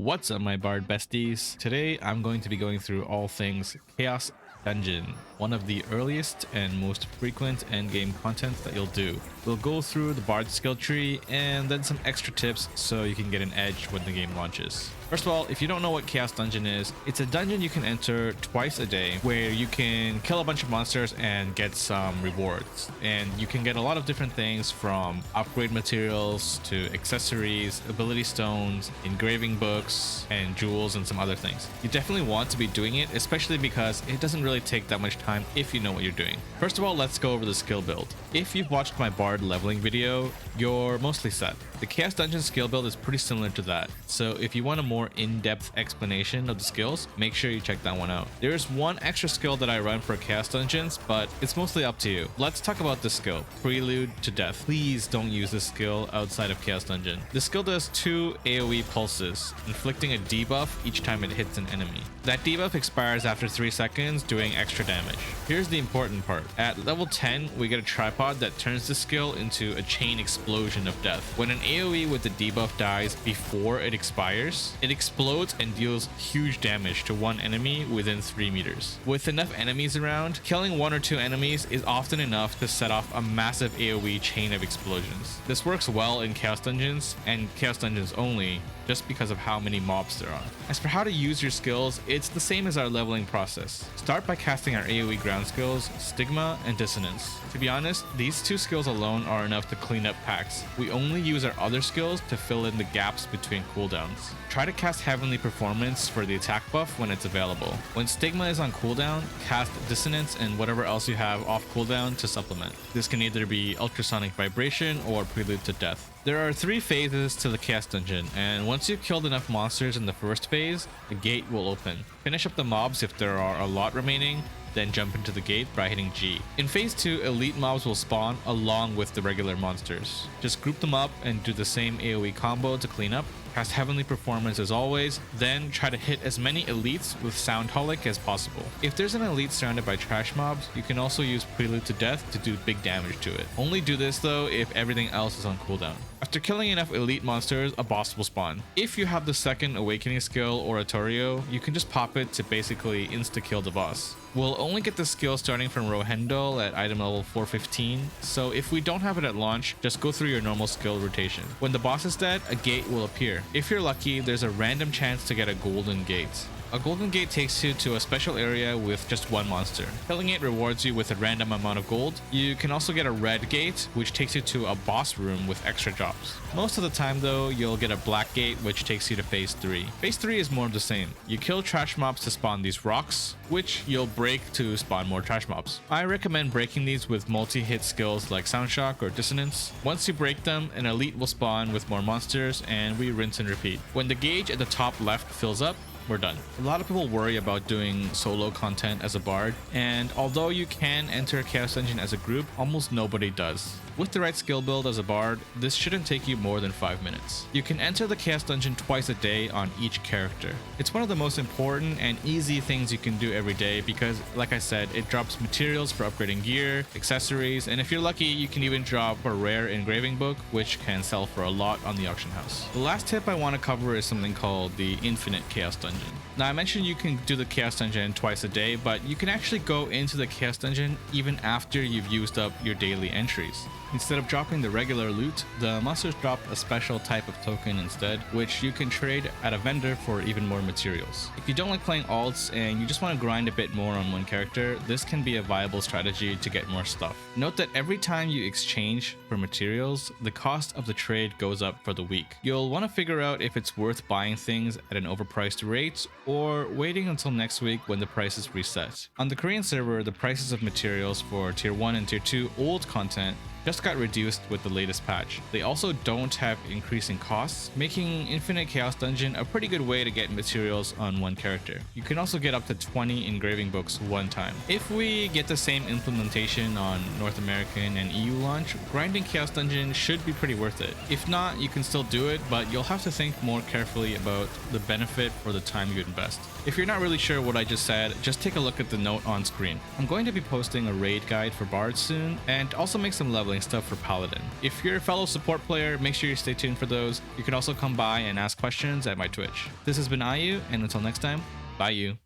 What's up, my Bard besties? Today I'm going to be going through all things Chaos Dungeon, one of the earliest and most frequent endgame content that you'll do. We'll go through the Bard skill tree and then some extra tips so you can get an edge when the game launches. First of all, if you don't know what Chaos Dungeon is, it's a dungeon you can enter twice a day where you can kill a bunch of monsters and get some rewards. And you can get a lot of different things from upgrade materials to accessories, ability stones, engraving books, and jewels and some other things. You definitely want to be doing it, especially because it doesn't really take that much time if you know what you're doing. First of all, let's go over the skill build. If you've watched my Bard leveling video, you're mostly set. The Chaos Dungeon skill build is pretty similar to that, so if you want a more in-depth explanation of the skills, make sure you check that one out. There's one extra skill that I run for Chaos Dungeons, but it's mostly up to you. Let's talk about this skill, Prelude to Death. Please don't use this skill outside of Chaos Dungeon. The skill does 2 AoE pulses, inflicting a debuff each time it hits an enemy. That debuff expires after 3 seconds, doing extra damage. Here's the important part. At level 10, we get a tripod that turns the skill into a chain explosion of death. When an AoE with the debuff dies before it expires, it explodes and deals huge damage to one enemy within 3 meters. With enough enemies around, killing 1 or 2 enemies is often enough to set off a massive AoE chain of explosions. This works well in Chaos Dungeons and Chaos Dungeons only, just because of how many mobs there are. As for how to use your skills, it's the same as our leveling process. Start by casting our AoE ground skills, Stigma and Dissonance. To be honest, these 2 skills alone are enough to clean up packs. We only use our other skills to fill in the gaps between cooldowns. Try to cast Heavenly Performance for the attack buff when it's available. When Stigma is on cooldown, cast Dissonance and whatever else you have off cooldown to supplement. This can either be Ultrasonic Vibration or Prelude to Death. There are 3 phases to the Chaos Dungeon, and once you've killed enough monsters in the first phase, the gate will open. Finish up the mobs if there are a lot remaining, then jump into the gate by hitting G. In phase 2, elite mobs will spawn along with the regular monsters. Just group them up and do the same AoE combo to clean up. Cast Heavenly Performance as always, then try to hit as many elites with Soundholic as possible. If there's an elite surrounded by trash mobs, you can also use Prelude to Death to do big damage to it. Only do this though if everything else is on cooldown. After killing enough elite monsters, a boss will spawn. If you have the second awakening skill or Oratorio, you can just pop it to basically insta-kill the boss. We'll only get the skill starting from Rohendel at item level 415, so if we don't have it at launch, just go through your normal skill rotation. When the boss is dead, a gate will appear. If you're lucky, there's a random chance to get a golden gate. A golden gate takes you to a special area with just 1 monster. Killing it rewards you with a random amount of gold. You can also get a red gate, which takes you to a boss room with extra drops. Most of the time though, you'll get a black gate, which takes you to phase 3. Phase 3 is more of the same. You kill trash mobs to spawn these rocks, which you'll break to spawn more trash mobs. I recommend breaking these with multi-hit skills like Sound Shock or Dissonance. Once you break them, an elite will spawn with more monsters and we rinse and repeat. When the gauge at the top left fills up, we're done. A lot of people worry about doing solo content as a bard, and although you can enter Chaos Dungeon as a group, almost nobody does. With the right skill build as a bard, this shouldn't take you more than 5 minutes. You can enter the Chaos Dungeon twice a day on each character. It's one of the most important and easy things you can do every day because, like I said, it drops materials for upgrading gear, accessories, and if you're lucky, you can even drop a rare engraving book, which can sell for a lot on the auction house. The last tip I want to cover is something called the Infinite Chaos Dungeon. Now, I mentioned you can do the Chaos Dungeon twice a day, but you can actually go into the Chaos Dungeon even after you've used up your daily entries. Instead of dropping the regular loot, the monsters drop a special type of token instead, which you can trade at a vendor for even more materials. If you don't like playing alts and you just want to grind a bit more on one character, this can be a viable strategy to get more stuff. Note that every time you exchange for materials, the cost of the trade goes up for the week. You'll want to figure out if it's worth buying things at an overpriced rate or waiting until next week when the prices reset. On the Korean server, the prices of materials for tier 1 and tier 2 old content just got reduced with the latest patch. They also don't have increasing costs, making Infinite Chaos Dungeon a pretty good way to get materials on one character. You can also get up to 20 engraving books one time. If we get the same implementation on North American and EU launch, grinding Chaos Dungeon should be pretty worth it. If not, you can still do it, but you'll have to think more carefully about the benefit for the time you invest. If you're not really sure what I just said, just take a look at the note on screen. I'm going to be posting a raid guide for Bards soon, and also make some leveling leveling stuff for Paladin. If you're a fellow support player, make sure you stay tuned for those. You can also come by and ask questions at my Twitch. This has been Ayu, and until next time, bye you.